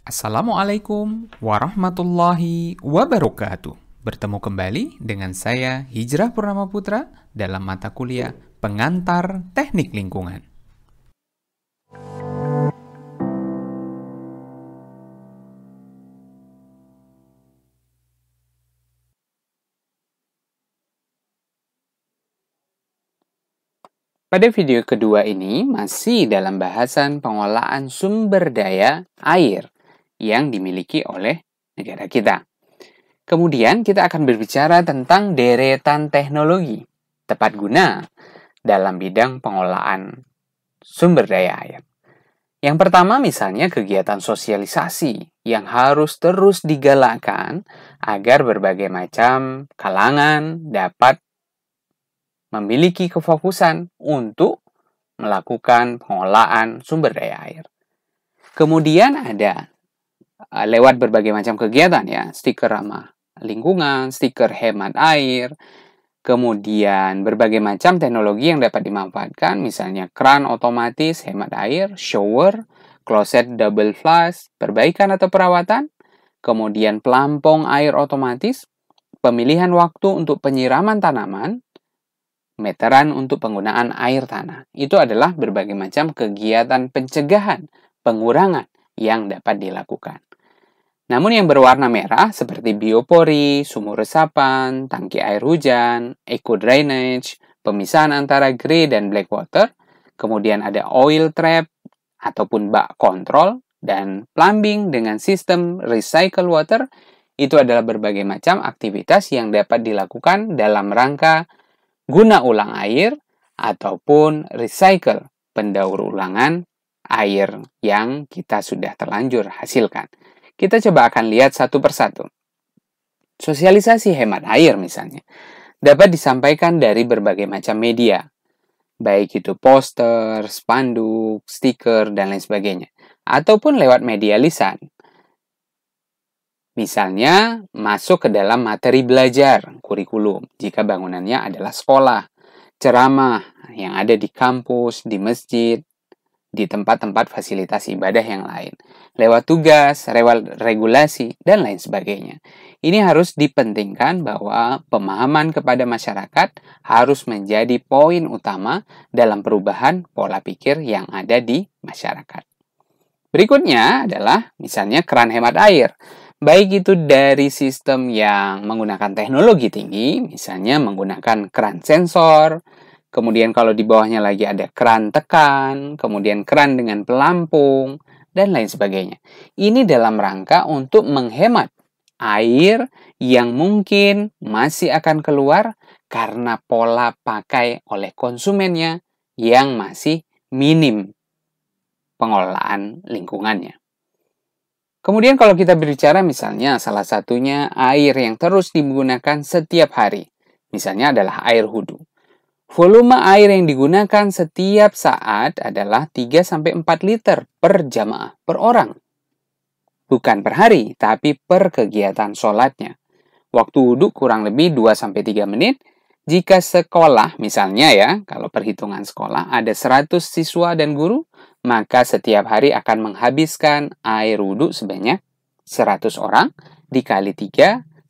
Assalamualaikum warahmatullahi wabarakatuh. Bertemu kembali dengan saya Hijrah Purnama Putra dalam mata kuliah Pengantar Teknik Lingkungan. Pada video kedua ini masih dalam bahasan pengolahan sumber daya air yang dimiliki oleh negara kita. Kemudian kita akan berbicara tentang deretan teknologi tepat guna dalam bidang pengolahan sumber daya air. Yang pertama misalnya kegiatan sosialisasi yang harus terus digalakkan agar berbagai macam kalangan dapat memiliki kefokusan untuk melakukan pengolahan sumber daya air. Kemudian ada lewat berbagai macam kegiatan ya, stiker ramah lingkungan, stiker hemat air, kemudian berbagai macam teknologi yang dapat dimanfaatkan, misalnya keran otomatis hemat air, shower, kloset double flush, perbaikan atau perawatan, kemudian pelampung air otomatis, pemilihan waktu untuk penyiraman tanaman, meteran untuk penggunaan air tanah. Itu adalah berbagai macam kegiatan pencegahan, pengurangan yang dapat dilakukan. Namun yang berwarna merah seperti biopori, sumur resapan, tangki air hujan, eco drainage, pemisahan antara grey dan black water, kemudian ada oil trap ataupun bak kontrol, dan plumbing dengan sistem recycle water, itu adalah berbagai macam aktivitas yang dapat dilakukan dalam rangka guna ulang air ataupun recycle, pendaur ulangan air yang kita sudah terlanjur hasilkan. Kita coba akan lihat satu persatu. Sosialisasi hemat air misalnya dapat disampaikan dari berbagai macam media, baik itu poster, spanduk, stiker, dan lain sebagainya, ataupun lewat media lisan. Misalnya, masuk ke dalam materi belajar, kurikulum, jika bangunannya adalah sekolah, ceramah yang ada di kampus, di masjid, di tempat-tempat fasilitas ibadah yang lain, lewat tugas, regulasi, dan lain sebagainya. Ini harus dipentingkan bahwa pemahaman kepada masyarakat harus menjadi poin utama dalam perubahan pola pikir yang ada di masyarakat. Berikutnya adalah misalnya keran hemat air. Baik itu dari sistem yang menggunakan teknologi tinggi, misalnya menggunakan keran sensor, kemudian kalau di bawahnya lagi ada keran tekan, kemudian keran dengan pelampung, dan lain sebagainya. Ini dalam rangka untuk menghemat air yang mungkin masih akan keluar karena pola pakai oleh konsumennya yang masih minim pengelolaan lingkungannya. Kemudian kalau kita berbicara misalnya salah satunya air yang terus digunakan setiap hari. Misalnya adalah air wudhu. Volume air yang digunakan setiap saat adalah 3-4 liter per jamaah, per orang. Bukan per hari, tapi per kegiatan sholatnya. Waktu wudhu kurang lebih 2-3 menit. Jika sekolah, misalnya ya, kalau perhitungan sekolah ada 100 siswa dan guru, maka setiap hari akan menghabiskan air wudhu sebanyak 100 orang dikali 3-4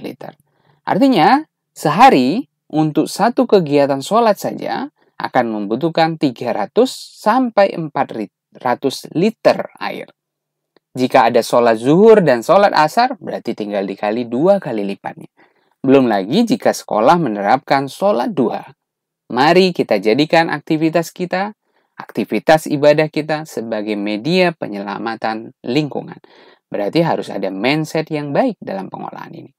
liter. Artinya, sehari untuk satu kegiatan sholat saja akan membutuhkan 300-400 liter air. Jika ada sholat zuhur dan sholat asar, berarti tinggal dikali 2 kali lipatnya. Belum lagi jika sekolah menerapkan sholat duha. Mari kita jadikan aktivitas kita, aktivitas ibadah kita sebagai media penyelamatan lingkungan. Berarti harus ada mindset yang baik dalam pengolahan ini.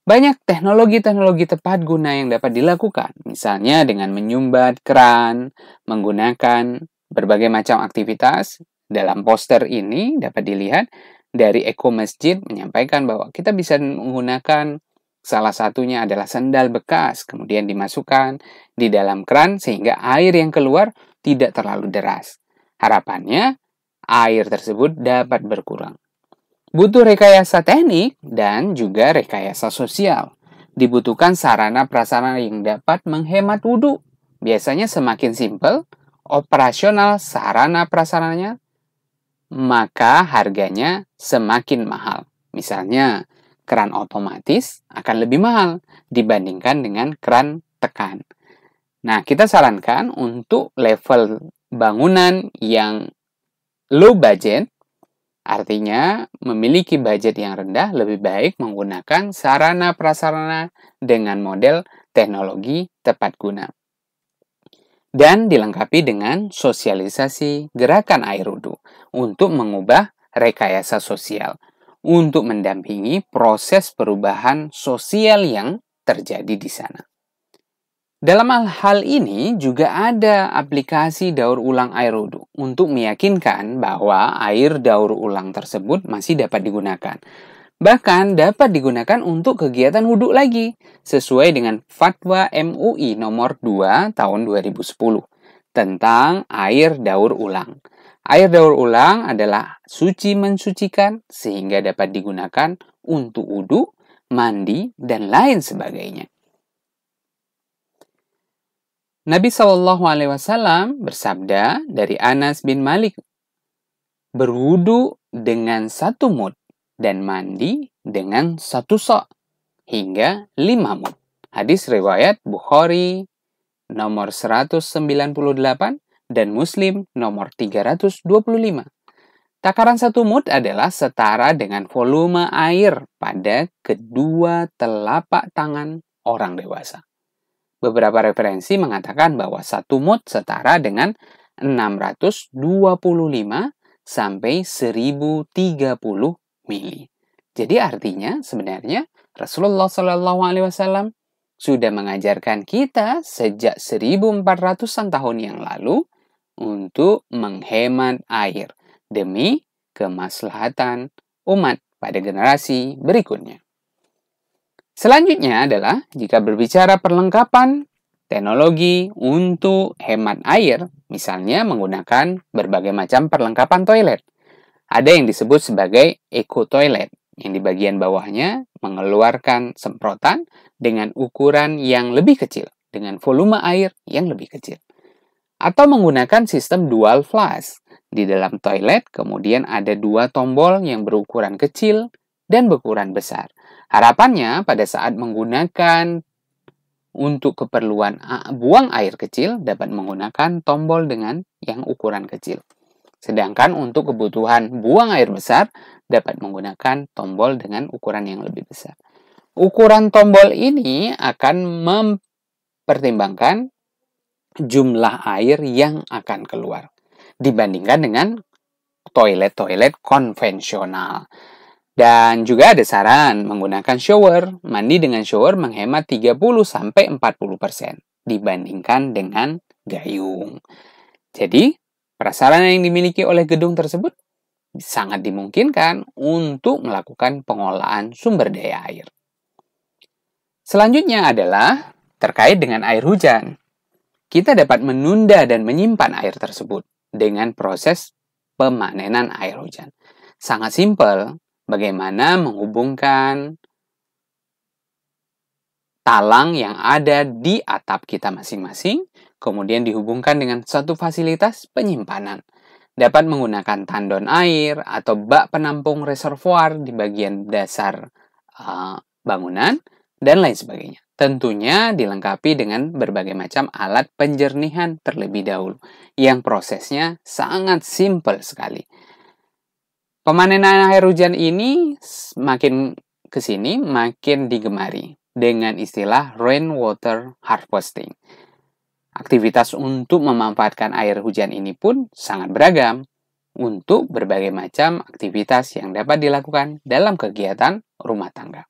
Banyak teknologi-teknologi tepat guna yang dapat dilakukan. Misalnya dengan menyumbat keran, menggunakan berbagai macam aktivitas. Dalam poster ini dapat dilihat dari Eko Masjid menyampaikan bahwa kita bisa menggunakan salah satunya adalah sandal bekas, kemudian dimasukkan di dalam keran sehingga air yang keluar tidak terlalu deras. Harapannya, air tersebut dapat berkurang. Butuh rekayasa teknik dan juga rekayasa sosial. Dibutuhkan sarana prasarana yang dapat menghemat wudhu. Biasanya semakin simpel, operasional sarana prasarananya, maka harganya semakin mahal. Misalnya, keran otomatis akan lebih mahal dibandingkan dengan keran tekan. Nah, kita sarankan untuk level bangunan yang low budget, artinya memiliki budget yang rendah, lebih baik menggunakan sarana prasarana dengan model teknologi tepat guna. Dan dilengkapi dengan sosialisasi gerakan air wudhu untuk mengubah rekayasa sosial, untuk mendampingi proses perubahan sosial yang terjadi di sana. Dalam hal ini juga ada aplikasi daur ulang air wudhu untuk meyakinkan bahwa air daur ulang tersebut masih dapat digunakan. Bahkan dapat digunakan untuk kegiatan wudhu lagi, sesuai dengan Fatwa MUI nomor 2 tahun 2010 tentang air daur ulang. Air daur ulang adalah suci mensucikan sehingga dapat digunakan untuk wudhu, mandi, dan lain sebagainya. Nabi SAW bersabda dari Anas bin Malik, berwudu dengan 1 mud dan mandi dengan 1 sok hingga 5 mud. Hadis riwayat Bukhari nomor 198 dan Muslim nomor 325. Takaran 1 mud adalah setara dengan volume air pada kedua telapak tangan orang dewasa. Beberapa referensi mengatakan bahwa 1 mud setara dengan 625 sampai 1030 mili. Jadi artinya sebenarnya Rasulullah SAW sudah mengajarkan kita sejak 1400-an tahun yang lalu untuk menghemat air demi kemaslahatan umat pada generasi berikutnya. Selanjutnya adalah jika berbicara perlengkapan teknologi untuk hemat air, misalnya menggunakan berbagai macam perlengkapan toilet. Ada yang disebut sebagai eco toilet, yang di bagian bawahnya mengeluarkan semprotan dengan ukuran yang lebih kecil, dengan volume air yang lebih kecil. Atau menggunakan sistem dual flush. Di dalam toilet kemudian ada 2 tombol yang berukuran kecil dan berukuran besar. Harapannya pada saat menggunakan untuk keperluan buang air kecil dapat menggunakan tombol dengan yang ukuran kecil. Sedangkan untuk kebutuhan buang air besar dapat menggunakan tombol dengan ukuran yang lebih besar. Ukuran tombol ini akan mempertimbangkan jumlah air yang akan keluar dibandingkan dengan toilet-toilet konvensional. Dan juga ada saran menggunakan shower. Mandi dengan shower menghemat 30-40% dibandingkan dengan gayung. Jadi, prasarana yang dimiliki oleh gedung tersebut sangat dimungkinkan untuk melakukan pengolahan sumber daya air. Selanjutnya adalah terkait dengan air hujan. Kita dapat menunda dan menyimpan air tersebut dengan proses pemanenan air hujan. Sangat simpel. Bagaimana menghubungkan talang yang ada di atap kita masing-masing, kemudian dihubungkan dengan satu fasilitas penyimpanan. Dapat menggunakan tandon air atau bak penampung reservoir di bagian dasar bangunan, dan lain sebagainya. Tentunya dilengkapi dengan berbagai macam alat penjernihan terlebih dahulu, yang prosesnya sangat simpel sekali. Pemanenan air hujan ini makin kesini makin digemari dengan istilah rainwater harvesting. Aktivitas untuk memanfaatkan air hujan ini pun sangat beragam untuk berbagai macam aktivitas yang dapat dilakukan dalam kegiatan rumah tangga.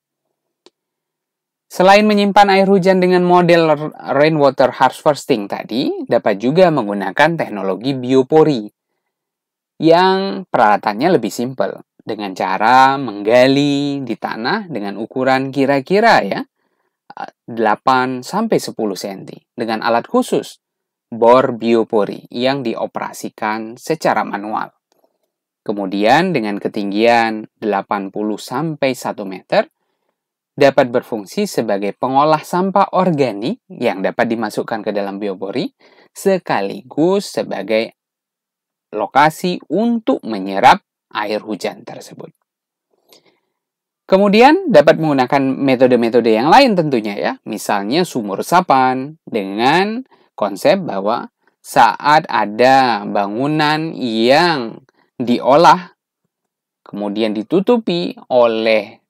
Selain menyimpan air hujan dengan model rainwater harvesting tadi, dapat juga menggunakan teknologi biopori yang peralatannya lebih simpel, dengan cara menggali di tanah dengan ukuran kira-kira 8-10 cm dengan alat khusus bor biopori yang dioperasikan secara manual. Kemudian dengan ketinggian 80-1 meter dapat berfungsi sebagai pengolah sampah organik yang dapat dimasukkan ke dalam biopori sekaligus sebagai lokasi untuk menyerap air hujan tersebut. Kemudian dapat menggunakan metode-metode yang lain tentunya ya. Misalnya sumur resapan dengan konsep bahwa saat ada bangunan yang diolah kemudian ditutupi oleh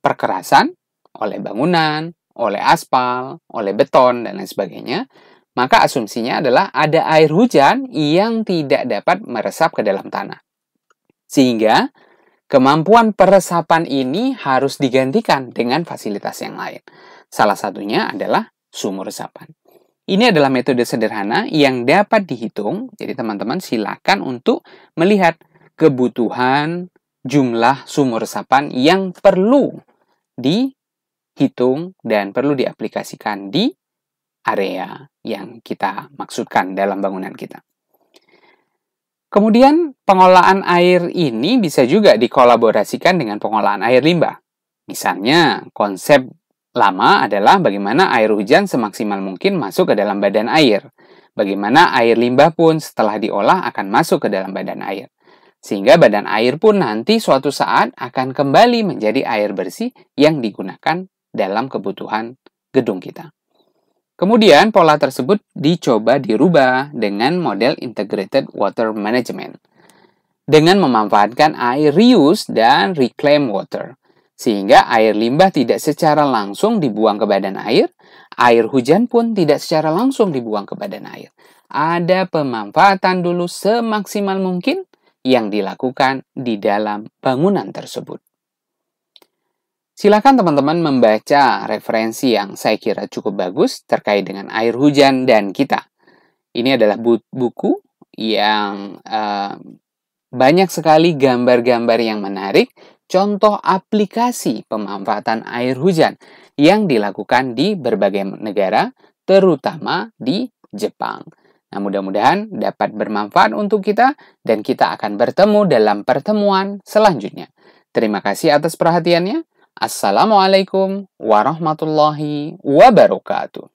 perkerasan, oleh bangunan, oleh aspal, oleh beton, dan lain sebagainya, maka asumsinya adalah ada air hujan yang tidak dapat meresap ke dalam tanah. Sehingga kemampuan peresapan ini harus digantikan dengan fasilitas yang lain. Salah satunya adalah sumur resapan. Ini adalah metode sederhana yang dapat dihitung. Jadi teman-teman silakan untuk melihat kebutuhan jumlah sumur resapan yang perlu dihitung dan perlu diaplikasikan di area yang kita maksudkan dalam bangunan kita. Kemudian pengolahan air ini bisa juga dikolaborasikan dengan pengolahan air limbah. Misalnya konsep lama adalah bagaimana air hujan semaksimal mungkin masuk ke dalam badan air. Bagaimana air limbah pun setelah diolah akan masuk ke dalam badan air. Sehingga badan air pun nanti suatu saat akan kembali menjadi air bersih yang digunakan dalam kebutuhan gedung kita. Kemudian pola tersebut dicoba dirubah dengan model Integrated Water Management. Dengan memanfaatkan air reuse dan reclaim water. Sehingga air limbah tidak secara langsung dibuang ke badan air hujan pun tidak secara langsung dibuang ke badan air. Ada pemanfaatan dulu semaksimal mungkin yang dilakukan di dalam bangunan tersebut. Silakan teman-teman membaca referensi yang saya kira cukup bagus terkait dengan air hujan dan kita. Ini adalah buku yang banyak sekali gambar-gambar yang menarik, contoh aplikasi pemanfaatan air hujan yang dilakukan di berbagai negara, terutama di Jepang. Nah, mudah-mudahan dapat bermanfaat untuk kita dan kita akan bertemu dalam pertemuan selanjutnya. Terima kasih atas perhatiannya. Assalamualaikum warahmatullahi wabarakatuh.